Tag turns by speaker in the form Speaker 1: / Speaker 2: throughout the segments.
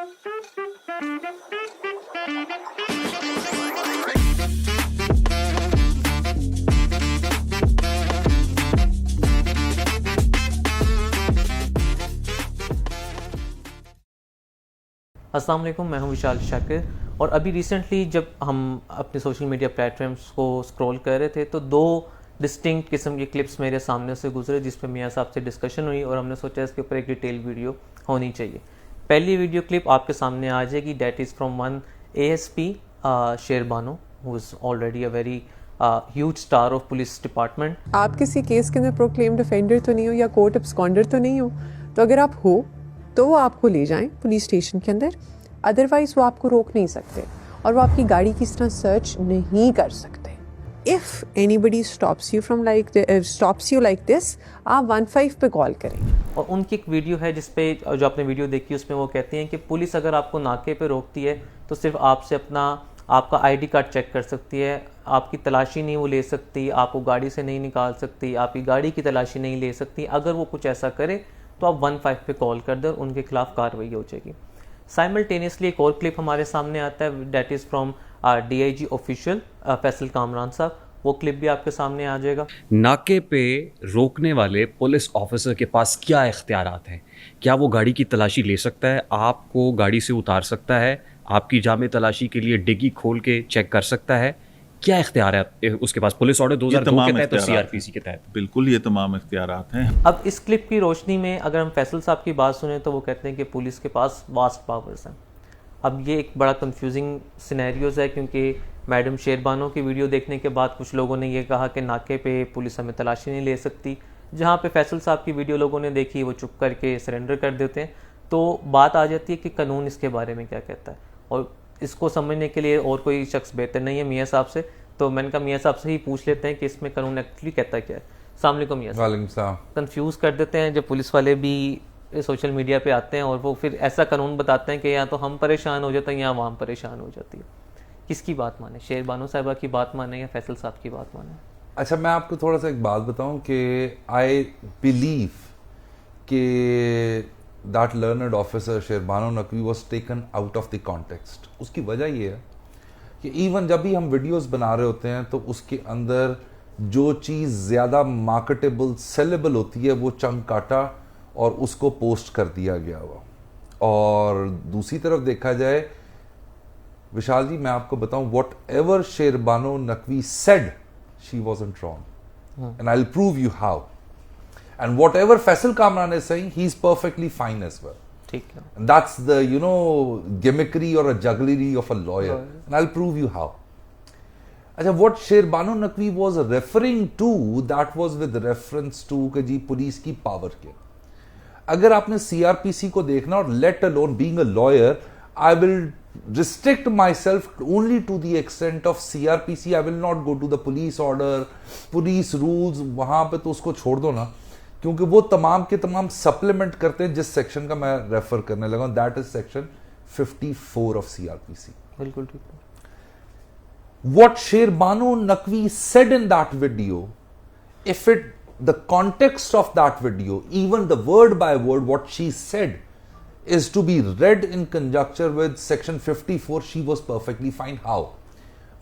Speaker 1: अस्सलाम वालेकुम, मैं हूं विशाल शाकिर। और अभी रिसेंटली जब हम अपने सोशल मीडिया प्लेटफॉर्म्स को स्क्रॉल कर रहे थे तो दो डिस्टिंक्ट किस्म के क्लिप्स मेरे सामने से गुजरे जिस पर मियाँ साहब से डिस्कशन हुई और हमने सोचा इसके ऊपर एक डिटेल वीडियो होनी चाहिए। पहली वीडियो क्लिप आपके सामने आ जाएगी, that is from one ASP Sher Bano, who is already a very huge star of police department.
Speaker 2: आप किसी केस के अंदर प्रोक्लेम्ड ऑफेंडर तो नहीं हो या कोर्ट अब्सकॉन्डर तो नहीं हो, तो अगर आप हो तो वो आपको ले जाएं पुलिस स्टेशन के अंदर, अदरवाइज वो आपको रोक नहीं सकते और वो आपकी गाड़ी की तरह सर्च नहीं कर सकते। If anybody stops you like this, आप 15 पे कॉल करें।
Speaker 1: और उनकी एक वीडियो है जिसपे जो आपने वीडियो देखी उसमें वो कहते हैं कि पुलिस अगर आपको नाके पे रोकती है तो सिर्फ आपसे आपका ID कार्ड चेक कर सकती है, आपकी तलाशी नहीं वो ले सकती, आपको गाड़ी से नहीं निकाल सकती, आपकी गाड़ी की तलाशी नहीं ले सकती। अगर वो कुछ ऐसा करे तो आप 15 पे कॉल कर दें और उनके खिलाफ कार्रवाई हो जाएगी। साइमल्टेनियसली एक और क्लिप हमारे सामने आता है, that is from DIG official Faisal Kamran साहब। वो क्लिप भी आपके सामने आ जाएगा।
Speaker 3: नाके पे रोकने वाले पुलिस ऑफिसर के पास क्या इख्तियारात हैं? क्या वो गाड़ी की तलाशी ले सकता है, आपको गाड़ी से उतार सकता है, आपकी जामे तलाशी के लिए डिग्गी खोल के चेक कर सकता है? क्या इख्तियार है उसके पास? पुलिस ऑर्डर 2002 के तहत तो CRPC के तहत
Speaker 4: बिल्कुल ये तमाम इख्तियारात हैं।
Speaker 1: अब इस क्लिप की रोशनी में अगर हम फैसल साहब की बात सुने तो वो कहते हैं कि पुलिस के पास वास्ट पावर्स हैं। अब ये एक बड़ा कंफ्यूजिंग सिनेरियोज है, क्योंकि मैडम शेरबानो की वीडियो देखने के बाद कुछ लोगों ने ये कहा कि नाके पे पुलिस हमें तलाशी नहीं ले सकती, जहाँ पे फैसल साहब की वीडियो लोगों ने देखी वो चुप करके सरेंडर कर देते हैं। तो बात आ जाती है कि कानून इसके बारे में क्या कहता है, और इसको समझने के लिए और कोई शख्स बेहतर नहीं है मियाँ साहब से। तो मैंने कहा मियाँ साहब से ही पूछ लेते हैं कि इसमें कानून एक्चुअली कहता क्या है। अस्सलाम वालेकुम मियाँ साहब। कंफ्यूज कर देते हैं जब पुलिस वाले भी सोशल मीडिया पे आते हैं और वो फिर ऐसा कानून बताते हैं कि या तो हम परेशान हो जाते हैं या आवाम परेशान हो जाती है। किसकी बात माने, शेर बानो साहिबा की बात माने या फैसल साहब की बात माने?
Speaker 5: अच्छा, मैं आपको थोड़ा सा एक बात बताऊं कि आई बिलीव कि दैट लर्नड ऑफिसर शेर Bano Naqvi was taken out of the context. उसकी वजह ये है कि इवन जब भी हम वीडियोस बना रहे होते हैं तो उसके अंदर जो चीज़ ज़्यादा मार्केटेबल सेलेबल होती है वो चंक काटा और उसको पोस्ट कर दिया गया हुआ। और दूसरी तरफ देखा जाए विशाल जी, मैं आपको बताऊं, whatever Sher Bano Naqvi said, she wasn't wrong and I will prove you how. And whatever Faisal Kamran is saying, he is perfectly fine as well. And that's the, gimmickry or a jugglery of a lawyer. And I'll prove you how. अच्छा, what Sher Bano Naqvi was referring to, that was with reference to कि जी police की power के। अगर आपने CRPC को देखना, और let alone being a lawyer, I will restrict myself only to the extent of CRPC. I will not go to the police order, police rules, वहां पे तो उसको छोड़ दो ना, क्योंकि वो तमाम के तमाम सप्लीमेंट करते हैं जिस सेक्शन का मैं रेफर करने लगा हूं, that is section 54 of CRPC।
Speaker 1: बिल्कुल ठीक है।
Speaker 5: What Sher Bano Naqvi said in that video, the context of that video, even the word by word, what she said is to be read in conjunction with section 54, she was perfectly fine. How?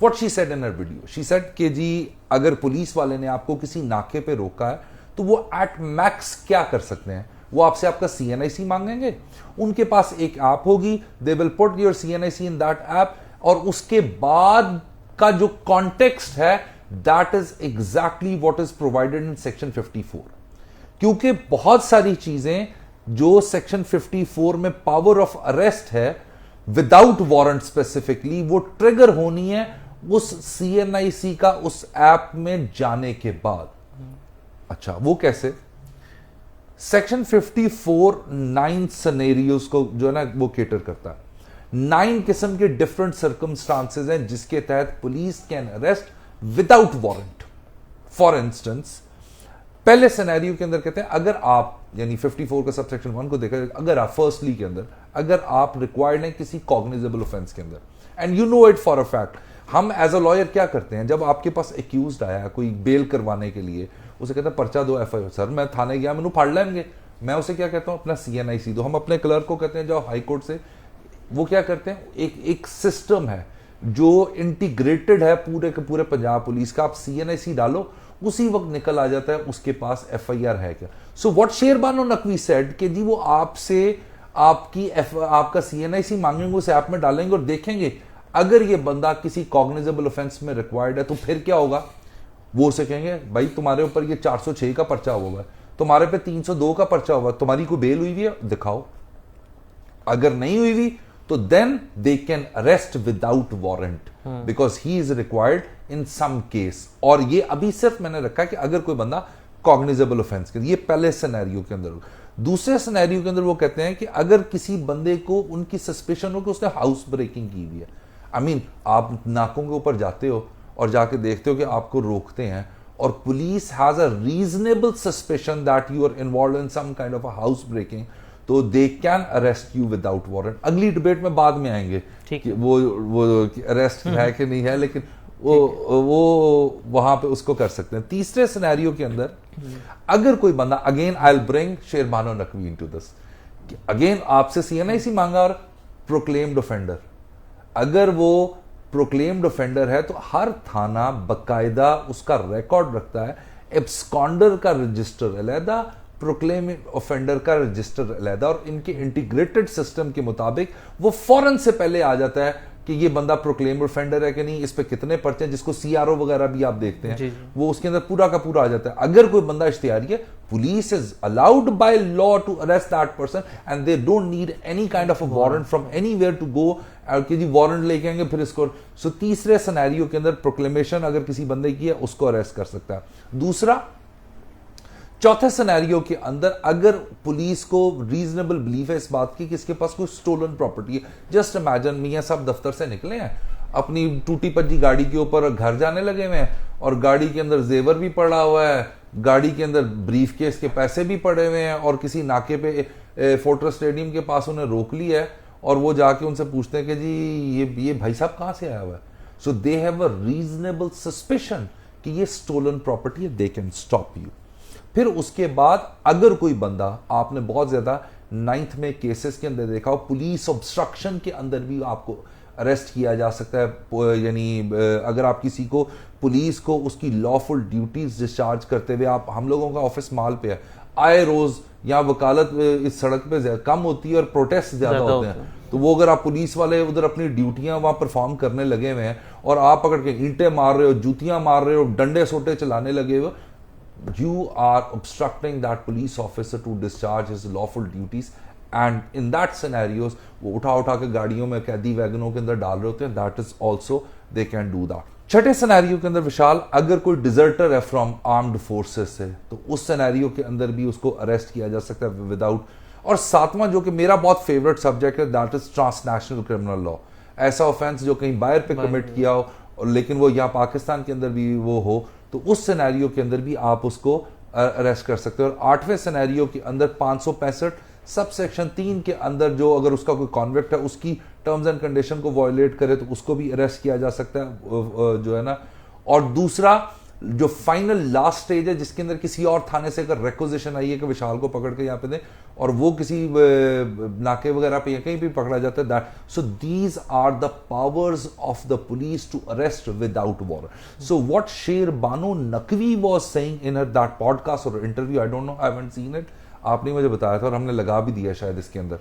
Speaker 5: What she said in her video, she said कि जी अगर police वाले ने आपको किसी नाके पे रोका है तो वो एट मैक्स क्या कर सकते हैं, वो आपसे आपका CNIC मांगेंगे। उनके पास एक ऐप होगी, they will put your CNIC in that app, और उसके बाद का जो कॉन्टेक्स्ट है that is exactly what is provided in section 54। क्योंकि बहुत सारी चीजें जो सेक्शन 54 में पावर ऑफ अरेस्ट है विदाउट वारंट स्पेसिफिकली, वो ट्रिगर होनी है उस CNIC का उस ऐप में जाने के बाद। अच्छा, वो कैसे? सेक्शन 54 9 सिनेरियोज को जो है ना वो केटर करता है। 9 किस्म के डिफरेंट सर्कमस्टांसेस हैं जिसके तहत police can arrest without warrant. For instance, पहले सिनेरियो के अंदर कहते हैं अगर आप, यानी 54 का सबसेक्शन 1 को देखा, अगर आप फर्स्टली के अंदर अगर आप रिक्वायर्ड हैं किसी कॉग्निजेबल ऑफेंस के अंदर, and you know it for a fact, हम एज अ लॉयर क्या करते हैं, जब आपके पास एक्यूज्ड आया कोई बेल करवाने के लिए, उसे कहता है पर्चा दो, FIR। सर मैं थाने गया, मैंने फाड़ लेंगे, मैं उसे क्या कहता हूं, अपना CNIC दो। हम अपने क्लर्क को कहते हैं जाओ हाई कोर्ट से वो क्या करते हैं, एक सिस्टम है जो इंटीग्रेटेड है पूरे के पूरे पंजाब पुलिस का। आप CNIC डालो, उसी वक्त निकल आ जाता है उसके पास FIR है क्या। सो व्हाट शेरबानो नकवी सेड कि जी वो आपसे आपका CNIC मांगेंगे, उस ऐप में डालेंगे और देखेंगे अगर ये बंदा किसी कॉग्निजेबल ऑफेंस में रिक्वायर्ड है तो फिर क्या होगा। वो उसे कहेंगे भाई तुम्हारे ऊपर ये 406 का पर्चा हुआ है, तुम्हारे पे 302 का पर्चा हुआ, तुम्हारी कोई बेल हुई है दिखाओ। अगर नहीं हुई हुई तो then they can arrest without warrant because he is required in some case. और ये अभी सिर्फ मैंने रखा है कि अगर कोई बंदा कॉग्निजेबल ऑफेंस के, ये पहले सिनेरियो के अंदर। दूसरे सिनेरियो के अंदर वो कहते हैं कि अगर किसी बंदे को उनकी सस्पेशन हो कि उसने हाउस ब्रेकिंग की हुई है। आई मीन आप नाकों के ऊपर जाते हो और जाके देखते हो कि आपको रोकते हैं और police has a reasonable suspicion that you are involve in some kind of a house breaking, तो they can arrest you without warrant. अगली डिबेट में बाद में आएंगे कि वो अरेस्ट है कि नहीं है, लेकिन वो वहां पे उसको कर सकते हैं। तीसरे सिनेरियो के अंदर अगर कोई बंदा, again I will bring Sherbano Naqvi into this, again आपसे CNIC मांगा और प्रोक्लेम्ड ऑफेंडर, अगर वो प्रोक्लेम्ड ऑफेंडर है तो हर थाना बकायदा उसका रिकॉर्ड रखता है, एब्सकॉन्डर का रजिस्टर अलहदा, प्रोक्लेम ऑफेंडर का रजिस्टर अलहदा, और इनके इंटीग्रेटेड सिस्टम के मुताबिक वो फौरन से पहले आ जाता है कि ये बंदा प्रोक्लेम ऑफेंडर है कि नहीं, इस पे कितने पर्चे हैं, जिसको CRO वगैरह भी आप देखते हैं वो उसके अंदर पूरा का पूरा आ जाता है। अगर कोई बंदा इश्तिहारी है, police is allowed by law to arrest that person and they don't need any kind of a warrant from anywhere to go कि जी वारंट लेके आएंगे फिर इसको। सो तीसरे सिनेरियो के अंदर प्रोक्लेमेशन अगर किसी बंदे की है उसको अरेस्ट कर सकता है। दूसरा, चौथे सिनेरियो के अंदर अगर पुलिस को रीजनेबल बिलीफ है इस बात की कि इसके पास कोई स्टोलन प्रॉपर्टी है। जस्ट इमेजिन मियां साहब दफ्तर से निकले हैं, अपनी टूटी पजी गाड़ी के ऊपर घर जाने लगे हुए हैं और गाड़ी के अंदर जेवर भी पड़ा हुआ है, गाड़ी के अंदर ब्रीफ केस के पैसे भी पड़े हुए हैं, और किसी नाके पे फोर्ट्रेस स्टेडियम के पास उन्हें रोक लिया है और वो जाके उनसे पूछते हैं कि जी ये भाई साहब कहां से आया हुआ है। So they have a reasonable suspicion कि ये स्टोलन प्रॉपर्टी है, दे कैन स्टॉप यू। फिर उसके बाद अगर कोई बंदा, आपने बहुत ज्यादा 9th में केसेस के अंदर देखा हो, पुलिस ऑब्स्ट्रक्शन के अंदर भी आपको अरेस्ट किया जा सकता है। यानी अगर आप किसी को, पुलिस को उसकी लॉफुल ड्यूटीज डिस्चार्ज करते हुए, आप, हम लोगों का ऑफिस माल पे है, आए रोज यहाँ वकालत इस सड़क पे कम होती है और प्रोटेस्ट ज्यादा होते हैं, तो वो अगर आप पुलिस वाले उधर अपनी ड्यूटियां वहां परफॉर्म करने लगे हुए हैं और आप पकड़ के ईंटें मार रहे हो, जूतियां मार रहे हो, डंडे सोटे चलाने लगे हो, you are obstructing that police officer to discharge his lawful duties, and in that scenarios वो उठा के गाड़ियों में, कैदी वैगनों के अंदर डाल रहे होते हैं, that is also they can do that। छठे सिनेरियो के अंदर विशाल, अगर कोई डिजर्टर है फ्रॉम आर्म्ड फोर्सेस से तो उस सिनेरियो के अंदर भी उसको अरेस्ट किया जा सकता है विदाउट। और सातवां, जो कि मेरा बहुत फेवरेट सब्जेक्ट है, that is transnational criminal law. ऐसा ऑफेंस जो कहीं बाहर पे कमिट किया हो और लेकिन वो यहाँ पाकिस्तान के अंदर भी वो हो, तो उस सिनेरियो के अंदर भी आप उसको अरेस्ट कर सकते हो। और 8वें सिनेरियो के अंदर 565 सब सेक्शन 3 के अंदर जो अगर उसका कोई कॉन्विक्ट है, उसकी टर्म्स एंड कंडीशन को वायलेट करे तो उसको भी अरेस्ट किया जा सकता है, जो है ना। और दूसरा जो फाइनल लास्ट स्टेज है जिसके अंदर किसी और थाने से अगर रिक्वेजिशन आई है कि विशाल को पकड़ के यहाँ पे दें, और वो किसी नाके वगैरह पे या कहीं भी पकड़ा जाता है, that so these are the powers of the police to arrest without warrant. So what Sherbano Naqvi was saying in her that podcast और interview, I don't know, I haven't seen it, आपने मुझे बताया था और हमने लगा भी दिया शायद इसके अंदर।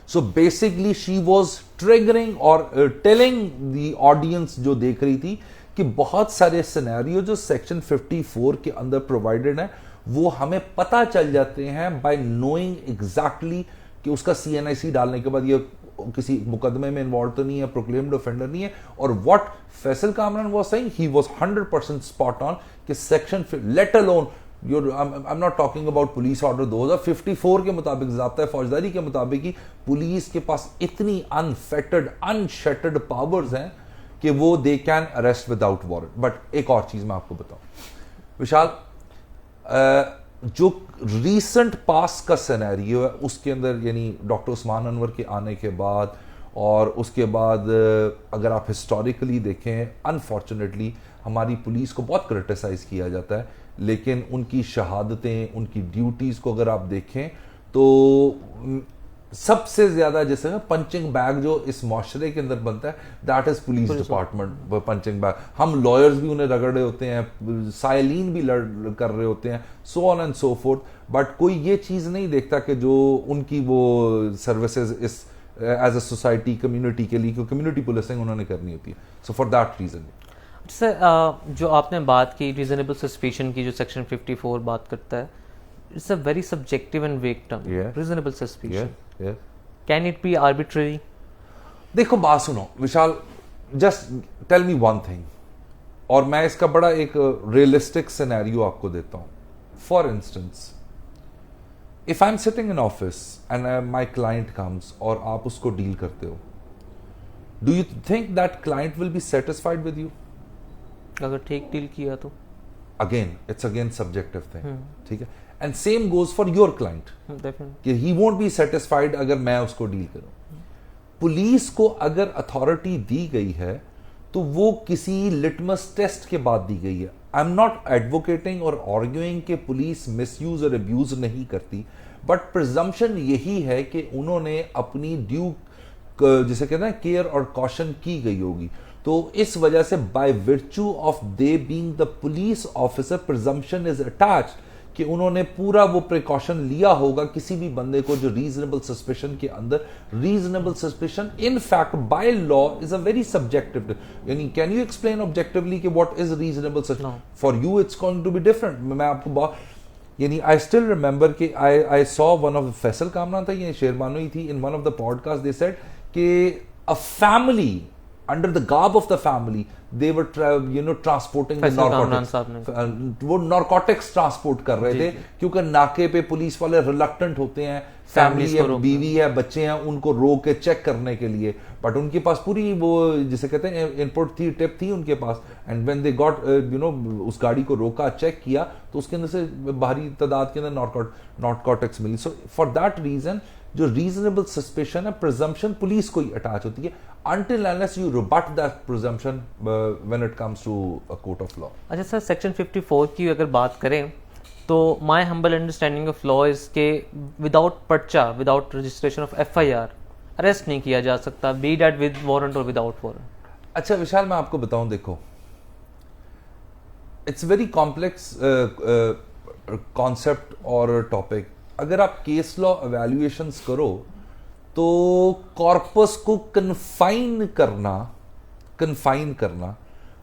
Speaker 5: So basically she was triggering और टेलिंग द ऑडियंस जो देख रही थी कि बहुत सारे सिनेरियो जो सेक्शन 54 के अंदर प्रोवाइडेड है वो हमें पता चल जाते हैं बाय नोइंग एग्जैक्टली कि उसका CNIC डालने के बाद ये किसी मुकदमे में इन्वॉल्व तो नहीं है, प्रोक्लेम्ड ऑफेंडर नहीं है। और what Faisal Kamran was saying, he was 100% spot on कि section, let alone I am not talking about police order 2054 के मुताबिक, ज़ाब्ता फौजदारी के मुताबिक ही पुलिस के पास इतनी अनफेटर्ड अनशटर्ड पावर्स हैं कि वो दे can arrest without warrant. But एक और चीज मैं आपको बताऊं विशाल, जो रीसेंट पास का सिनेरियो है उसके अंदर, यानी डॉक्टर उस्मान अनवर के आने के बाद और उसके बाद अगर आप हिस्टोरिकली देखें, अनफॉर्चुनेटली हमारी पुलिस को बहुत क्रिटिसाइज किया जाता है, लेकिन उनकी शहादतें, उनकी ड्यूटीज को अगर आप देखें तो सबसे ज्यादा जैसे ना पंचिंग बैग जो इस माशरे के अंदर बनता है, that is police department punching bag. हम लॉयर्स भी उन्हें रगड़ रहे होते हैं, साइलिन भी कर रहे होते हैं, so on and so fourth, but कोई ये चीज नहीं देखता कि जो उनकी वो सर्विसेज इस एज अ सोसाइटी कम्युनिटी के लिए, क्योंकि कम्युनिटी पुलिसिंग उन्होंने करनी होती है। So for that reason
Speaker 1: sir जो आपने बात की रीजनेबल सस्पिशन की, जो सेक्शन 54 बात करता है, it's a very subjective and vague term, reasonable suspicion, can it be arbitrary?
Speaker 5: देखो बात सुनो Vishal, just tell me one thing, और मैं इसका बड़ा एक रियलिस्टिक सिनेरियो आपको देता हूं। For instance, if I am sitting in office and my client comes और आप उसको डील करते हो, do you think that client will be satisfied with you?
Speaker 1: अगर ठीक डील किया तो
Speaker 5: again it's again subjective thing, ठीक है। And same goes for your client कि ही वोंट बी सेटिस्फाइड अगर मैं उसको डील करूं। पुलिस को अगर अथॉरिटी दी गई है तो वो किसी लिटमस टेस्ट के बाद दी गई है। आई एम नॉट एडवोकेटिंग और आर्ग्यूइंग कि पुलिस मिसयूज और अब्यूज नहीं करती, बट प्रिजम्पशन यही है कि उन्होंने अपनी ड्यू जिसे कहते हैं केयर और कॉशन की गई होगी। तो इस वजह से by virtue of they being the police officer, presumption is attached कि उन्होंने पूरा वो प्रिकॉशन लिया होगा किसी भी बंदे को जो रीजनेबल सस्पिशन के अंदर। Reasonable suspicion in fact by law is a very subjective, यानी कैन यू एक्सप्लेन ऑब्जेक्टिवली कि what is reasonable suspicion? For you it's going to be different. मैं आपको यानी आई स्टिल रिमेंबर कि I saw one of Faisal Kamran था, ये शेरबानो ही थी, in one of the podcast they said कि a family under the garb of the family they were transporting the narcotics, वो narcotics transport कर रहे थे क्योंकि नाके पे पुलिस वाले reluctant होते हैं, फैमिली है, बीवी है, बच्चे हैं, उनको रोक के चेक करने के लिए, बट उनके पास पूरी वो जिसे कहते हैं इनपुट थी, टिप थी उनके पास। एंड व्हेन दे गॉट उस गाड़ी को रोका, चेक किया, तो उसके अंदर से भारी तादाद के अंदर नार्कोटिक्स मिली। सो फॉर दैट रीजन जो रीजनेबल सस्पिशन है, प्रिजम्पशन पुलिस को ही अटैच होती है until unless you rebut that presumption when it comes to a court of law.
Speaker 1: अच्छा सर, सेक्शन 54 की अगर बात करें तो my humble understanding of law is के विदाउट पर्चा, without registration of FIR arrest नहीं किया जा सकता, बी दैट विद वारंट और विदाउट वारंट।
Speaker 5: अच्छा विशाल, मैं आपको बताऊं, देखो इट्स वेरी कॉम्प्लेक्स कॉन्सेप्ट और टॉपिक। अगर आप केस लॉ एवेल्युएशंस करो तो कॉर्पस को कन्फाइन करना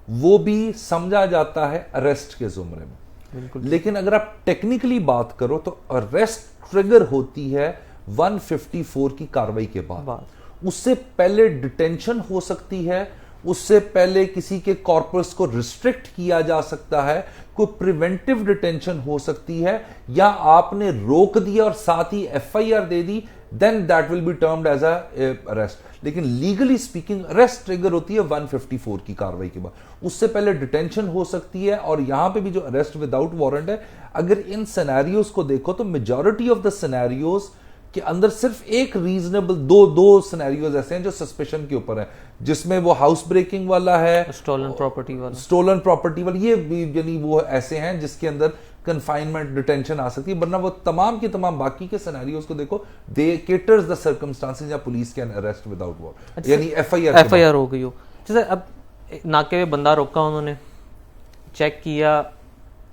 Speaker 5: वो भी समझा जाता है अरेस्ट के जुमरे में। लेकिन अगर आप टेक्निकली बात करो तो अरेस्ट ट्रिगर होती है 154 की कार्रवाई के बाद। उससे पहले डिटेंशन हो सकती है, उससे पहले किसी के कॉर्पस को रिस्ट्रिक्ट किया जा सकता है, कोई प्रिवेंटिव डिटेंशन हो सकती है, या आपने रोक दिया और साथ ही एफआईआर दे दी, then that will be termed as a arrest. लेकिन लीगली स्पीकिंग अरेस्ट ट्रिगर होती है 154 की कार्रवाई के बाद। उससे पहले डिटेंशन हो सकती है, और यहां पे भी जो अरेस्ट विदाउट वारंट है, अगर इन सिनेरियोज को देखो तो मेजॉरिटी ऑफ द सिनेरियोज के अंदर सिर्फ एक रीजनेबल दो सिनेरियोज ऐसे हैं जो सस्पेशन के ऊपर है, जिसमें वो हाउस ब्रेकिंग वाला है, स्टोलन प्रॉपर्टी वाला, ये यानी वो ऐसे हैं जिसके अंदर कन्फाइनमेंट डिटेंशन आ सकती है। वरना वो तमाम के तमाम बाकी के सिनेरियोज को देखो, दे केटर्स द सर्कमस्टांसेस या police can arrest without warrant, यानी
Speaker 1: एफआईआर हो गई हो। जैसे अब नाके पे बंदा रोका, उन्होंने चेक किया,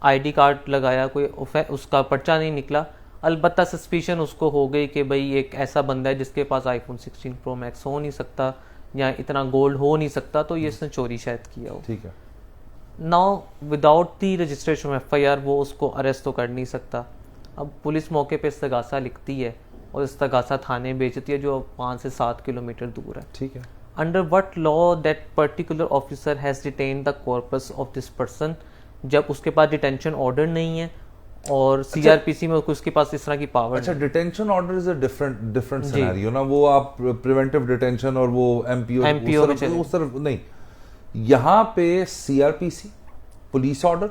Speaker 1: आईडी कार्ड लगाया, कोई उसका पर्चा नहीं निकला, अलबत्ता सस्पिशन उसको हो गई कि भाई एक ऐसा बंदा है जिसके पास आईफोन 16 प्रो मैक्स हो नहीं सकता या इतना गोल्ड हो नहीं सकता, तो ये इसने चोरी शायद किया हो।
Speaker 5: ठीक है।
Speaker 1: Now without the registration FIR वो उसको अरेस्ट तो कर नहीं सकता। अब पुलिस मौके पे इस्तगासा लिखती है और इस्तगासा थाने भेजती है जो 5 से 7 किलोमीटर दूर है।
Speaker 5: ठीक है।
Speaker 1: Under what law that particular officer has detain the corpus of this person, जब उसके पास डिटेंशन ऑर्डर नहीं है और सीआरपीसी में उसके पास इस तरह की पावर।
Speaker 5: अच्छा, detention order is a different scenario ना, वो आप प्रिवेंटिव डिटेंशन और वो एमपीओ उस तरफ नहीं। यहां पे CrPC, police order,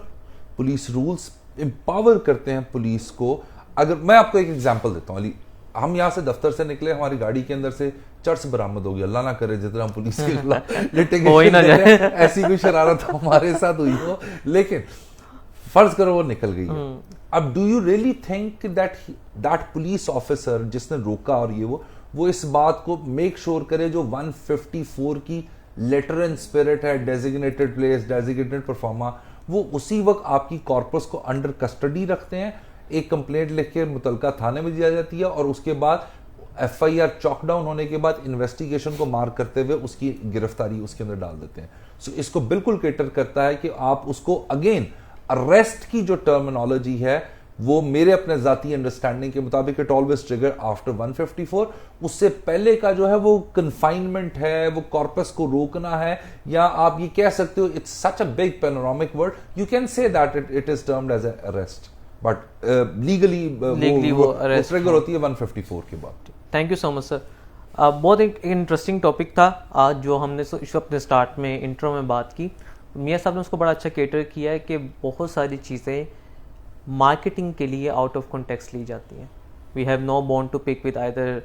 Speaker 5: police rules empower करते हैं पुलिस को। अगर मैं आपको एक एग्जांपल देता हूं, हम यहां से दफ्तर से निकले, हमारी गाड़ी के अंदर से चर्च बरामद हो गया, अल्लाह ना करे जितना हम पुलिस के खिलाफ लिटिगेशन ऐसी कोई शरारत हमारे साथ हुई हो, लेकिन फर्ज करो वो निकल गई है। अब do you really think that police officer जिसने रोका और ये वो इस बात को मेक श्योर करे जो 154 की लेटर एंड स्पिरिट है, डेजिग्नेटेड प्लेस, डेजिग्नेटेड परफॉर्मा, वो उसी वक्त आपकी कॉर्पस को अंडर कस्टडी रखते हैं, एक कंप्लेंट लिख के मुतलका थाने में दिया जाती है और उसके बाद FIR चॉक डाउन होने के बाद इन्वेस्टिगेशन को मार्क करते हुए उसकी गिरफ्तारी उसके अंदर डाल देते हैं। सो इसको बिल्कुल केटर करता है कि आप उसको अगेन अरेस्ट की जो टर्मिनोलॉजी है वो मेरे अपने जाती अंडरस्टैंडिंग के मुताबिक इट ऑलवेज ट्रिगर आफ्टर 154। उससे पहले का जो है वो कन्फाइनमेंट है, वो कॉर्पस को रोकना है, या आप ये कह सकते हो it's such a big panoramic word, you can say that it is termed as arrest, but legally वो ट्रिगर होती है 154 के बाद।
Speaker 1: Thank you so much sir. बहुत एक इंटरेस्टिंग टॉपिक था आज जो हमने अपने स्टार्ट में इंट्रो में बात की। मियां साहब ने उसको बड़ा अच्छा केटर किया है कि बहुत सारी चीज़ें मार्केटिंग के लिए आउट ऑफ कॉन्टेक्स्ट ली जाती हैं। We have no bond to pick with either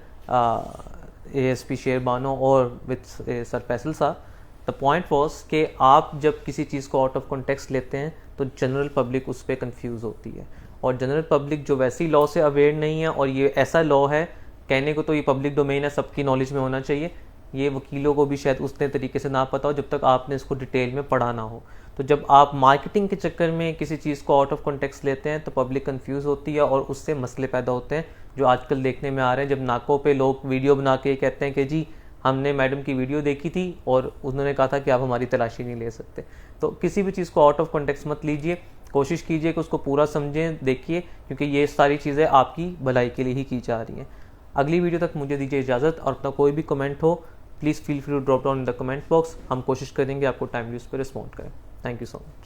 Speaker 1: ASP Sher Bano और विद सर फैसल साहब। द पॉइंट वॉज कि आप जब किसी चीज़ को आउट ऑफ कॉन्टेक्स्ट लेते हैं तो जनरल पब्लिक उस पर कन्फ्यूज़ होती है, और जनरल पब्लिक जो वैसी लॉ से अवेयर नहीं है, और ये ऐसा लॉ है कहने को तो ये पब्लिक डोमेन है, सबकी नॉलेज में होना चाहिए, ये वकीलों को भी शायद उतने तरीके से ना पता हो जब तक आपने इसको डिटेल में पढ़ा ना हो। तो जब आप मार्केटिंग के चक्कर में किसी चीज़ को आउट ऑफ कॉन्टेक्स्ट लेते हैं तो पब्लिक कंफ्यूज होती है और उससे मसले पैदा होते हैं जो आजकल देखने में आ रहे हैं। जब नाकों पे लोग वीडियो बना के कहते हैं कि जी हमने मैडम की वीडियो देखी थी और उन्होंने कहा था कि आप हमारी तलाशी नहीं ले सकते। तो किसी भी चीज़ को आउट ऑफ कॉन्टेक्स्ट मत लीजिए, कोशिश कीजिए कि उसको पूरा समझें, देखिए, क्योंकि ये सारी चीज़ें आपकी भलाई के लिए ही की जा रही हैं। अगली वीडियो तक मुझे दीजिए इजाज़त, और अपना कोई भी कमेंट हो please feel free to drop down in the comment box. हम कोशिश करेंगे आपको टाइमली उस पर रिस्पॉन्ड करें। Thank you so much.